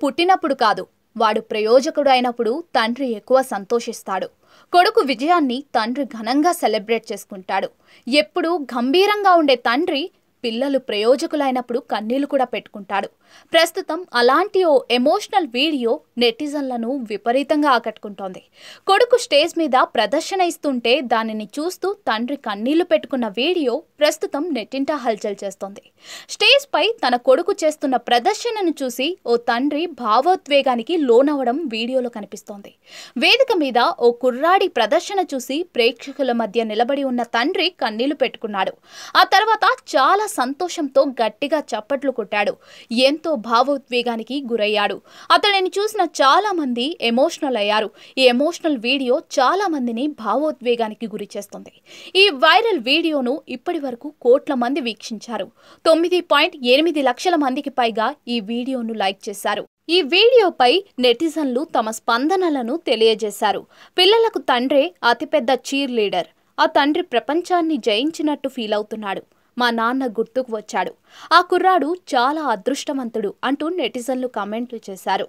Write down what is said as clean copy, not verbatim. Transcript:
పుట్టినప్పుడు కాదు, వాడు ప్రయోజకుడు అయినప్పుడు తండ్రి ఎక్కువ సంతోషిస్తాడు. కొడుకు విజయాన్ని తండ్రి ఘనంగా సెలబ్రేట్ చేసుకుంటాడు. ఎప్పుడూ గంభీరంగా ఉండే తండ్రి పిల్లలు ప్రయోజకులైనప్పుడు కన్నీళ్లు కూడా పెట్టుకుంటాడు. ప్రస్తుతం అలాంటి ఓ ఎమోషనల్ వీడియో నెటిజన్లను విపరీతంగా ఆకట్టుకుంటోంది. కొడుకు స్టేజ్ మీద ప్రదర్శన ఇస్తుంటే దానిని చూస్తూ తండ్రి కన్నీళ్లు పెట్టుకున్న వీడియో ప్రస్తుతం నెట్టింటా హల్చల్ చేస్తోంది. స్టేజ్ పై తన కొడుకు చేస్తున్న ప్రదర్శనను చూసి ఓ తండ్రి భావోద్వేగానికి లోనవడం వీడియోలో కనిపిస్తోంది. వేదిక మీద ఓ కుర్రాడి ప్రదర్శన చూసి ప్రేక్షకుల మధ్య నిలబడి ఉన్న తండ్రి కన్నీళ్లు పెట్టుకున్నాడు. ఆ తర్వాత చాలా సంతోషంతో గట్టిగా చప్పట్లు కొట్టాడు. ఎంతో భావోద్వేగానికి గురయ్యాడు. అతడిని చూసిన చాలా మంది ఎమోషనల్ అయ్యారు. ఈ ఎమోషనల్ వీడియో చాలా మందిని భావోద్వేగానికి గురి చేస్తుంది. ఈ వైరల్ వీడియోను ఇప్పటి వరకు కోట్ల మంది వీక్షించారు. 9.8 లక్షల మందికి పైగా ఈ వీడియోను లైక్ చేశారు. ఈ వీడియోపై నెటిజన్లు తమ స్పందనలను తెలియజేశారు. పిల్లలకు తండ్రే అతిపెద్ద చీర్ లీడర్. ఆ తండ్రి ప్రపంచాన్ని జయించినట్టు ఫీల్ అవుతున్నాడు. మా నాన్న గుర్తుకు వచ్చాడు. ఆ కుర్రాడు చాలా అదృష్టవంతుడు అంటూ నెటిజన్లు కామెంట్లు చేశారు.